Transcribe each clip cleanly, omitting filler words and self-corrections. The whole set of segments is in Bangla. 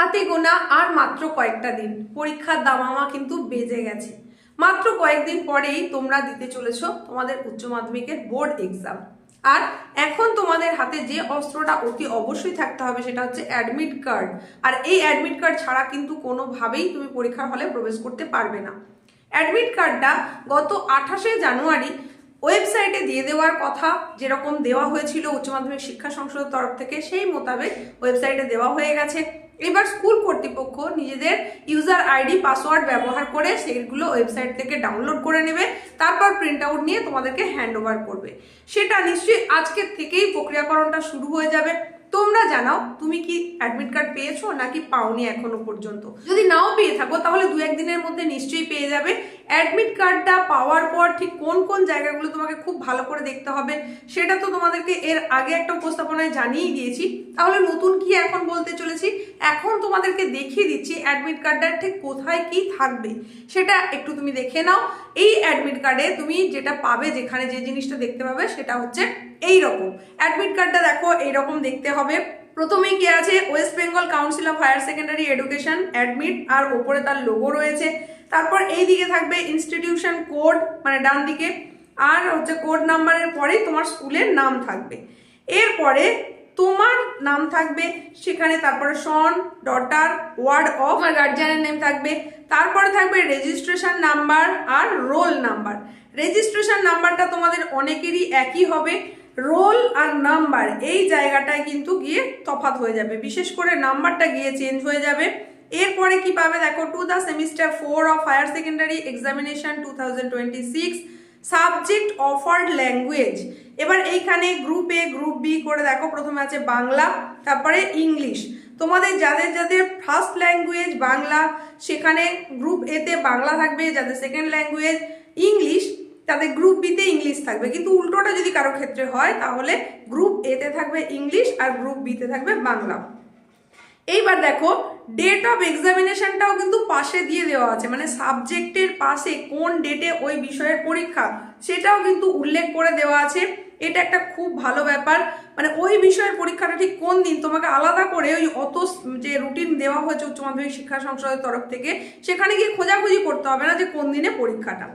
হাতে গোনা আর মাত্র কয়েকটা দিন পরীক্ষার দামামা কিন্তু বেজে গেছে। মাত্র কয়েকদিন পরেই তোমরা দিতে চলেছো তোমাদের উচ্চ মাধ্যমিকের বোর্ড এক্সাম। আর এখন তোমাদের হাতে যে অস্ত্রটা অতি অবশ্যই থাকতে হবে সেটা হচ্ছে অ্যাডমিট কার্ড। আর এই অ্যাডমিট কার্ড ছাড়া কিন্তু কোনোভাবেই তুমি পরীক্ষার হলে প্রবেশ করতে পারবে না। অ্যাডমিট কার্ডটা গত 28শে জানুয়ারি ওয়েবসাইটে দিয়ে দেওয়ার কথা, যেরকম দেওয়া হয়েছিল উচ্চ মাধ্যমিক শিক্ষা সংসদের তরফ থেকে, সেই মোতাবেক ওয়েবসাইটে দেওয়া হয়ে গেছে। এবার স্কুল কর্তৃপক্ষ নিজেদের ইউজার আইডি পাসওয়ার্ড ব্যবহার করে সেগুলো ওয়েবসাইট থেকে ডাউনলোড করে নেবে, তারপর প্রিন্ট আউট নিয়ে তোমাদেরকে হ্যান্ড ওভার করবে। সেটা নিশ্চয়ই আজকের থেকেই প্রক্রিয়াকরণটা শুরু হয়ে যাবে। তোমরা জানাও তুমি কি অ্যাডমিট কার্ড পেয়েছো নাকি পাওনি এখনো পর্যন্ত। যদি নাও পেয়ে থাকো তাহলে 2-1 দিনের মধ্যে নিশ্চয়ই পেয়ে যাবে। অ্যাডমিট কার্ডটা পাওয়ার পর ঠিক কোন কোন জায়গাগুলো তোমাকে খুব ভালো করে দেখতে হবে সেটা তো তোমাদেরকে এর আগে একটা উপস্থাপনায় জানিয়ে দিয়েছি। তাহলে নতুন কি এখন বলতে চলেছি, এখন তোমাদেরকে দেখিয়ে দিচ্ছি অ্যাডমিট কার্ডটা ঠিক কোথায় কি থাকবে সেটা একটু তুমি দেখে নাও। এই অ্যাডমিট কার্ডে তুমি যেটা পাবে, যেখানে যে জিনিসটা দেখতে পাবে সেটা হচ্ছে এই রকম। অ্যাডমিট কার্ডটা দেখো এইরকম দেখতে হবে। প্রথমেই কি আছে, West Bengal council of higher secondary education admit, আর ওপরে তার লোগো রয়েছে। তারপর এই দিকে থাকবে ইনস্টিটিউশন কোড, মানে ডান দিকে, আর হচ্ছে কোড নাম্বারের পরেই তোমার স্কুলের নাম থাকবে। এরপরে তোমার নাম থাকবে সেখানে, তারপরে সন, ডটার, ওয়ার্ড অফ আর গার্জিয়ানের নেম থাকবে। তারপরে থাকবে রেজিস্ট্রেশন নাম্বার আর রোল নাম্বার। রেজিস্ট্রেশন নাম্বারটা তোমাদের অনেকেরই একই হবে, রোল আর নাম্বার এই জায়গাটায় কিন্তু গিয়ে তফাৎ হয়ে যাবে, বিশেষ করে নাম্বারটা গিয়ে চেঞ্জ হয়ে যাবে। এরপরে কি পাবে দেখো, to the semester 4 of higher secondary examination 2026 subject offered language. এবার এইখানে গ্রুপ এ গ্রুপ বি করে দেখো, প্রথমে আছে বাংলা, তারপরে ইংলিশ। তোমাদের যাদের যাদের ফার্স্ট ল্যাঙ্গুয়েজ বাংলা সেখানে গ্রুপ এতে বাংলা থাকবে, যাদের সেকেন্ড ল্যাঙ্গুয়েজ ইংলিশ তাদের গ্রুপ বিতে ইংলিশ থাকবে। কিন্তু উল্টোটা যদি কারো ক্ষেত্রে হয় তাহলে গ্রুপ এতে থাকবে ইংলিশ আর গ্রুপ বিতে থাকবে বাংলা। এইবার দেখো ডেট অফ এক্সামিনেশনটাও কিন্তু পাশে দিয়ে দেওয়া আছে, মানে সাবজেক্টের পাশে কোন ডেটে ওই বিষয়ের পরীক্ষা সেটাও কিন্তু উল্লেখ করে দেওয়া আছে। এটা একটা খুব ভালো ব্যাপার, মানে ওই বিষয়ের পরীক্ষাটা ঠিক কোন দিন তোমাকে আলাদা করে ওই অত যে রুটিন দেওয়া হয়েছে উচ্চ মাধ্যমিক শিক্ষা সংসদের তরফ থেকে সেখানে গিয়ে খোঁজাখুঁজি করতে হবে না যে কোন দিনে পরীক্ষাটা।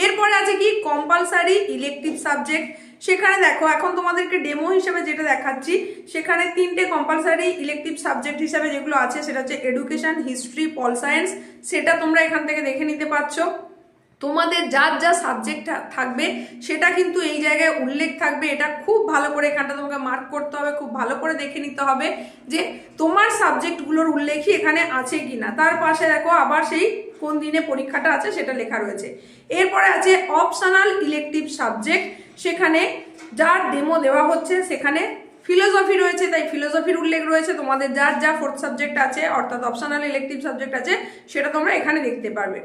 এরপরে আছে কি কম্পালসারি ইলেকটিভ সাবজেক্ট। সেখানে দেখো এখন তোমাদেরকে ডেমো হিসেবে যেটা দেখাচ্ছি, সেখানে 3টে কম্পালসারি ইলেকটিভ সাবজেক্ট হিসেবে যেগুলো আছে সেটা হচ্ছে এডুকেশন, হিস্ট্রি, পল সায়েন্স। সেটা তোমরা এখান থেকে দেখে নিতে পারছো। তোমাদের যার যা সাবজেক্ট থাকবে সেটা কিন্তু এই জায়গায় উল্লেখ থাকবে। এটা খুব ভালো করে এখানটা তোমাকে মার্ক করতে হবে, খুব ভালো করে দেখে নিতে হবে যে তোমার সাবজেক্টগুলোর উল্লেখই এখানে আছে কিনা। তার পাশে দেখো আবার সেই কোন দিনে পরীক্ষাটা আছে সেটা লেখা রয়েছে। এরপরে আছে অপশনাল ইলেকটিভ সাবজেক্ট, সেখানে যার ডেমো দেওয়া হচ্ছে সেখানে ফিলোসফি রয়েছে, তাই ফিলোসফির উল্লেখ রয়েছে। তোমাদের যার যা ফোর্থ সাবজেক্ট আছে অর্থাৎ অপশনাল ইলেকটিভ সাবজেক্ট আছে সেটা তোমরা এখানে দেখতে পারবে।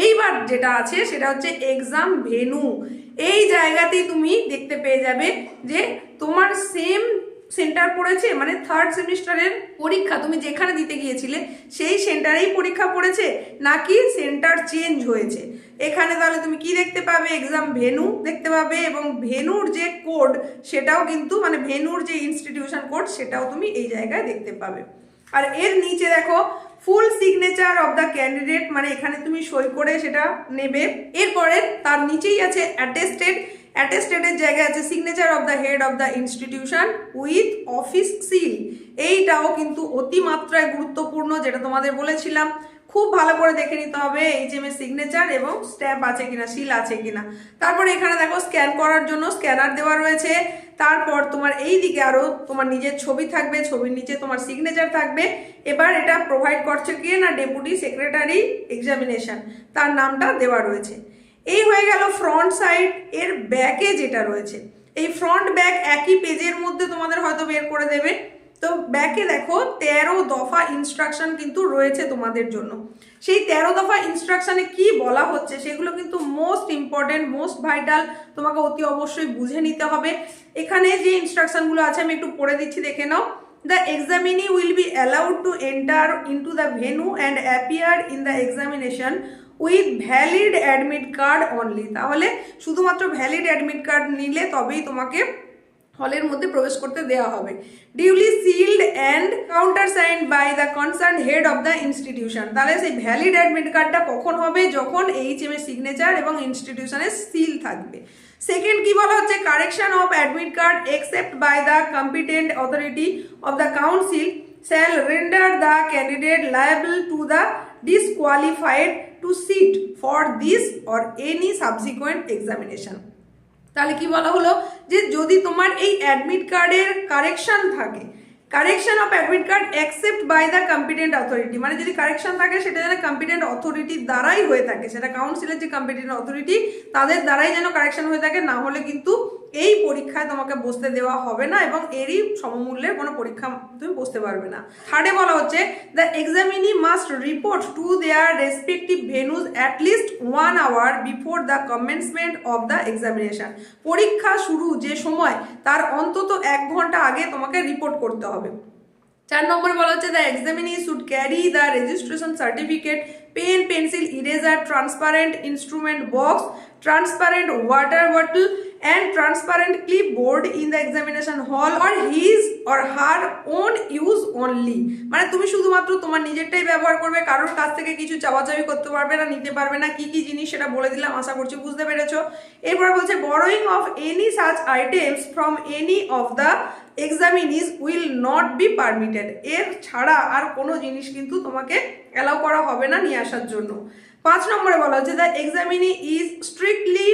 এইবার যেটা আছে সেটা হচ্ছে এক্সাম ভেনু। এই জায়গাতেই তুমি দেখতে পেয়ে যাবে যে তোমার সেম সেন্টার পড়েছে, মানে থার্ড সেমিস্টারের পরীক্ষা তুমি যেখানে দিতে গিয়েছিলে সেই সেন্টারেই পরীক্ষা পড়েছে নাকি সেন্টার চেঞ্জ হয়েছে। এখানে তাহলে তুমি কি দেখতে পাবে, এক্সাম ভেনু দেখতে পাবে, এবং ভেনুর যে কোড সেটাও কিন্তু, মানে ভেনুর যে ইনস্টিটিউশন কোড সেটাও তুমি এই জায়গায় দেখতে পাবে। আর এর নিচে দেখো full signature of the candidate, মানে এখানে তুমি সই করে সেটা নেবে। এরপরে তার নিচেই আছে অ্যাটেস্টেড। অ্যাটেস্টেডের জায়গায় আছে signature of the head of the institution with office seal. এইটাও কিন্তু অতিমাত্রায় গুরুত্বপূর্ণ, যেটা তোমাদের বলেছিলাম। খুব ভালো করে দেখে নিতে হবে এইচএম এর সিগনেচার এবং স্ট্যাম্প আছে কিনা, সিল আছে কিনা। তারপরে এখানে দেখো স্ক্যান করার জন্য স্ক্যানার দেওয়া রয়েছে। তারপর তোমার এই দিকে আরো তোমার নিজের ছবি থাকবে, ছবির নিচে তোমার সিগনেচার থাকবে। এবার এটা প্রোভাইড করছে কি না, ডেপুটি সেক্রেটারি এক্সামিনেশন, তার নামটা দেওয়া রয়েছে। এই হয়ে গেল ফ্রন্ট সাইড। এর ব্যাকে যেটা রয়েছে, এই ফ্রন্ট ব্যাক একই পেজের মধ্যে তোমাদের হয়তো বের করে দেবে। তো ব্যাকে দেখো 13 দফা ইনস্ট্রাকশন কিন্তু রয়েছে তোমাদের জন্য। সেই 13 দফা ইনস্ট্রাকশনে কি বলা হচ্ছে সেগুলো কিন্তু মোস্ট ইম্পর্টেন্ট, মোস্ট ভাইটাল, তোমাকে অতি অবশ্যই বুঝে নিতে হবে। এখানে যে ইনস্ট্রাকশনগুলো আছে আমি একটু পড়ে দিচ্ছি, দেখে নাও। The examinee will be allowed to enter into the venue and appear in the examination with valid admit card only. তাহলে শুধুমাত্র ভ্যালিড অ্যাডমিট কার্ড নিলে তবেই তোমাকে হলের মধ্যে প্রবেশ করতে দেওয়া হবে। Duly sealed and countersigned by the concern head of the institution. তাহলে সেই ভ্যালিড অ্যাডমিট কার্ডটা কখন হবে? যখন এইচএম এর সিগনেচার এবং ইনস্টিটিউশনের সিল থাকবে। সেকেন্ড কি বলা হচ্ছে, correction of admit card except by the competent authority of the council shall render the candidate liable to the disqualified to sit for this or any subsequent examination। তাহলে কি বলা হলো, যে যদি তোমার এই অ্যাডমিট কার্ডের কারেকশন থাকে, correction of admit card accept by the competent authority, মানে যদি কারেকশন থাকে সেটা যেন কম্পিটেন্ট অথরিটির দ্বারাই হয়ে থাকে, সেটা কাউন্সিলের যে কম্পিটেন্ট অথরিটি তাদের দ্বারাই যেন কারেকশন হয়ে থাকে, না হলে কিন্তু এই পরীক্ষায় তোমাকে বসতে দেওয়া হবে না এবং এরই সমমূল্যের কোনো পরীক্ষা তুমি বসতে পারবে না। থার্ডে বলা হচ্ছে, the examinee must report to their respective ভেনুজ at least 1 hour before the commencement of the examination. পরীক্ষা শুরু যে সময় তার অন্তত 1 ঘন্টা আগে তোমাকে রিপোর্ট করতে হবে। 4 নম্বরে বলা হচ্ছে, the examinee should carry the registration certificate, pen, pencil, eraser, transparent instrument box, transparent water bottle and transparent clipboard in the examination hall or his or her own use only। মানে তুমি শুধুমাত্র তোমার নিজেরটাই ব্যবহার করবে, কারোর কাছ থেকে কিছু চাওয়াচাওয়ি করতে পারবে না, নিতে পারবে না। কি কি জিনিস সেটা বলে দিলাম, আশা করছি বুঝতে পেরেছো। এরপর বলছে, borrowing of any such items from any of the examinees will not be permitted। এর ছাড়া আর কোনো জিনিস কিন্তু তোমাকে অ্যালাউ করা হবে না নিয়ে আসার জন্য। 5 নম্বরে বলা হচ্ছে, the examinee is strictly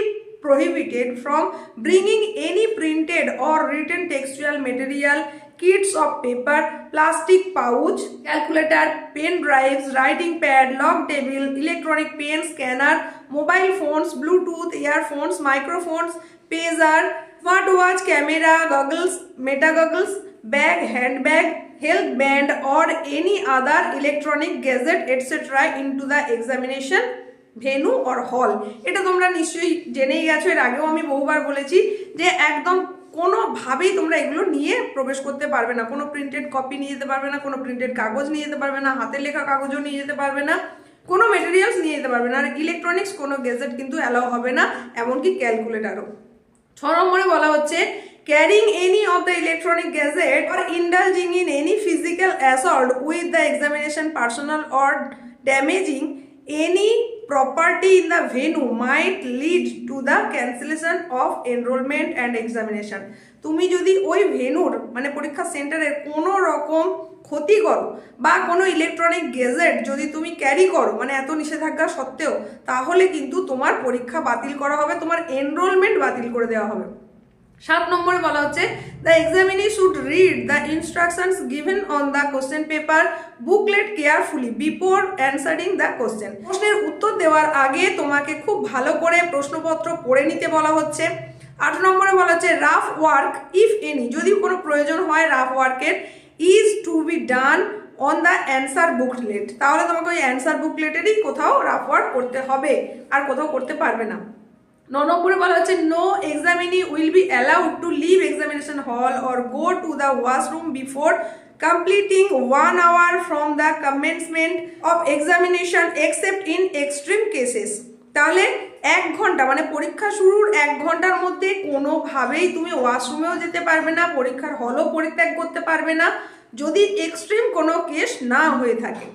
prohibited from bringing any printed or written textual material, kits of paper, plastic pouch, calculator, pen drives, writing pad, log table, electronic pen scanner, mobile phones, Bluetooth earphones, microphones, pager, smartwatch, camera, goggles, meta goggles, bag, handbag, health band or any other electronic gadget etc. into the examination venue or হল। এটা তোমরা নিশ্চয়ই জেনেই গেছো, এর আগেও আমি বহুবার বলেছি যে একদম কোনোভাবেই তোমরা এগুলো নিয়ে প্রবেশ করতে পারবে না। কোনো প্রিন্টেড কপি নিয়ে যেতে পারবে না, কোনো প্রিন্টেড কাগজ নিয়ে যেতে পারবে না, হাতের লেখা কাগজও নিয়ে যেতে পারবে না, কোনো মেটেরিয়ালস নিয়ে যেতে পারবে না, আর ইলেকট্রনিক্স কোনো গ্যাজেট কিন্তু অ্যালাউ হবে না, এমনকি ক্যালকুলেটারও। 6 নম্বরে বলা হচ্ছে, carrying any of the electronic gadget or indulging in any physical assault with the examination personnel or damaging any property in the venue might lead to the cancellation of enrollment and examination। তুমি যদি ওই ভেনুর মানে পরীক্ষা সেন্টারের কোনো রকম ক্ষতি করো বা কোনো ইলেকট্রনিক গ্যাজেট যদি তুমি ক্যারি করো, মানে এত নিষেধাজ্ঞা সত্ত্বেও, তাহলে কিন্তু তোমার পরীক্ষা বাতিল করা হবে, তোমার এনরোলমেন্ট বাতিল করে দেওয়া হবে। 7 নম্বরে বলা হচ্ছে, the examinee should read the instructions given on the question paper booklet carefully before answering the question. প্রশ্নের উত্তর দেওয়ার আগে তোমাকে খুব ভালো করে প্রশ্নপত্র পড়ে নিতে বলা হচ্ছে। 8 নম্বরে বলা হচ্ছে, রাফ ওয়ার্ক ইফ এনি, যদি কোনো প্রয়োজন হয় রাফ ওয়ার্কের, is to be done on the answer booklet. তাহলে তোমাকে ওই অ্যান্সার বুকলেটেরই কোথাও রাফ ওয়ার্ক করতে হবে, আর কোথাও করতে পারবে না। 9 নম্বরে বলা হচ্ছে, no examinee will be allowed to leave examination hall or go to the washroom before completing 1 hour from the commencement of examination except in extreme cases। তাহলে 1 ঘন্টা মানে পরীক্ষা শুরুর 1 ঘন্টার মধ্যে কোনোভাবেই তুমি ওয়াশরুমেও যেতে পারবে না, পরীক্ষার হলও পরিত্যাগ করতে পারবে না, যদি এক্সট্রিম কোনো কেস না হয়ে থাকে।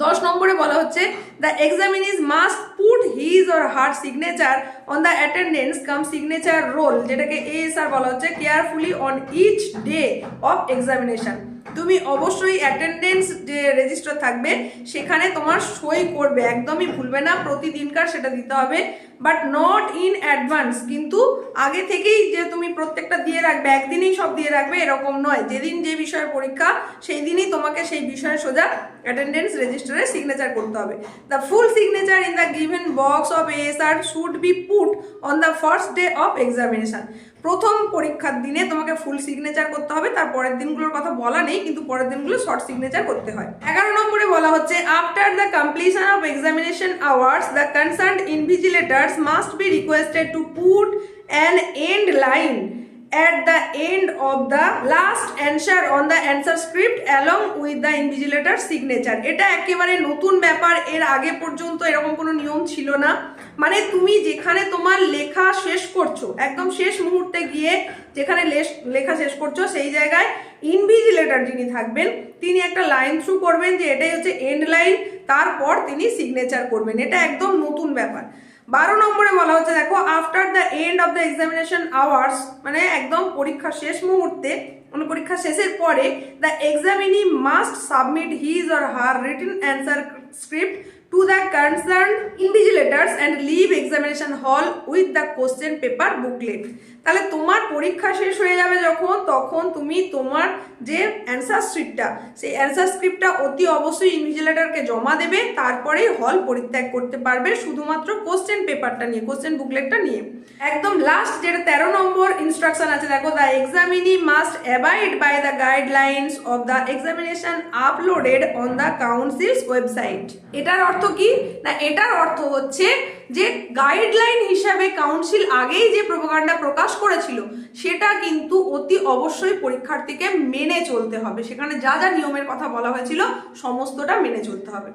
10 নম্বরে বলা হচ্ছে, the examinees must put his or her signature on the attendance cum signature roll, যেটাকে এএসআর বলা হচ্ছে, carefully on each day of examination. তুমি অবশ্যই অ্যাটেন্ডেন্স যে রেজিস্টার থাকবে সেখানে তোমার সই করবে, একদমই ভুলবে না, প্রতিদিনকার সেটা দিতে হবে, বাট নট ইন অ্যাডভান্স। কিন্তু আগে থেকেই যে তুমি প্রত্যেকটা দিয়ে রাখবে, একদিনেই সব দিয়ে রাখবে এরকম নয়, যেদিন যে বিষয়ের পরীক্ষা সেই দিনই তোমাকে সেই বিষয়ে সোজা অ্যাটেন্ডেন্স রেজিস্টারে সিগনেচার করতে হবে। The full signature in the given box of ASR should be put on the first day of examination. প্রথম পরীক্ষার দিনে তোমাকে ফুল সিগনেচার করতে হবে, তার পরের দিনগুলোর কথা বলা নেই, কিন্তু পরের দিনগুলো শর্ট সিগনেচার করতে হয়। 11 নম্বরে বলা হচ্ছে, after the completion of examination hours the concerned invigilators must be requested to put an end line at the end of the last answer on the answer script along with the invigilator signature। এটা একেবারে নতুন ব্যাপার, এর আগে পর্যন্ত এরকম কোনো নিয়ম ছিল না। মানে তুমি যেখানে তোমার লেখা শেষ করছো, একদম শেষ মুহূর্তে গিয়ে যেখানে লেখা শেষ করছো সেই জায়গায় ইনভিজিলেটর যিনি থাকবেন তিনি একটা লাইন থ্রু করবেন যে এটাই হচ্ছে এন্ড লাইন, তারপর তিনি সিগনেচার করবেন। এটা একদম নতুন ব্যাপার। 12 নম্বরে বলা হচ্ছে দেখো, after the end of the examination hours, মানে একদম পরীক্ষা শেষ মুহূর্তে, মানে পরীক্ষা শেষের পরে, the examinee must submit his or her written answer script to the concerned invigilators and leave examination hall with the question paper booklet। তাহলে তোমার পরীক্ষা শেষ হয়ে যাবে যখন, তখন তুমি তোমার যে অ্যান্সার স্ক্রিপ্টটা, সেই অ্যান্সার স্ক্রিপ্টটা অতি অবশ্যই ইনভিজিলেটরকে জমা দেবে, তারপরেই হল পরিত্যাগ করতে পারবে শুধুমাত্র কোশ্চেন পেপারটা নিয়ে, কোশ্চেন বুকলেটটা নিয়ে। একদম লাস্ট যেটা 13 নম্বর ইনস্ট্রাকশন আছে দেখো, the examinee must abide by the guidelines of the examination uploaded on the council's website. এটার অর্থ কি না, এটার অর্থ হচ্ছে যে গাইডলাইন হিসাবে কাউন্সিল আগেই যে প্রোপাগান্ডা প্রকাশ করেছিল সেটা কিন্তু অতি অবশ্যই পরীক্ষার্থীকে মেনে চলতে হবে। সেখানে যা যা নিয়মের কথা বলা হয়েছিল সমস্তটা মেনে চলতে হবে।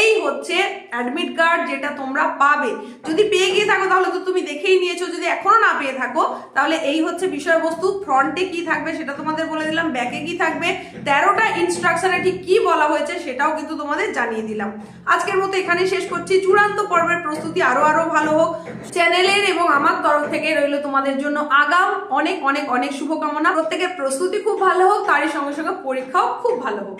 এই হচ্ছে অ্যাডমিট কার্ড যেটা তোমরা পাবে। যদি পেয়ে গিয়ে থাকো তাহলে তো তুমি দেখেই নিয়েছো, যদি এখনো না পেয়ে থাকো তাহলে এই হচ্ছে বিষয়বস্তু। ফ্রন্টে কি থাকবে সেটা তোমাদের বলে দিলাম, ব্যাকে কি থাকবে, 13টা ইনস্ট্রাকশনে ঠিক কি বলা হয়েছে সেটাও কিন্তু তোমাদের জানিয়ে দিলাম। আজকের মতো এখানেই শেষ করছি। চূড়ান্ত পর্বের প্রস্তুতি আরো ভালো হোক। চ্যানেলের এবং আমার তরফ থেকে রইল তোমাদের জন্য আগাম অনেক অনেক অনেক শুভকামনা। প্রত্যেকের প্রস্তুতি খুব ভালো হোক, তারই সঙ্গে সঙ্গে পরীক্ষাও খুব ভালো হোক।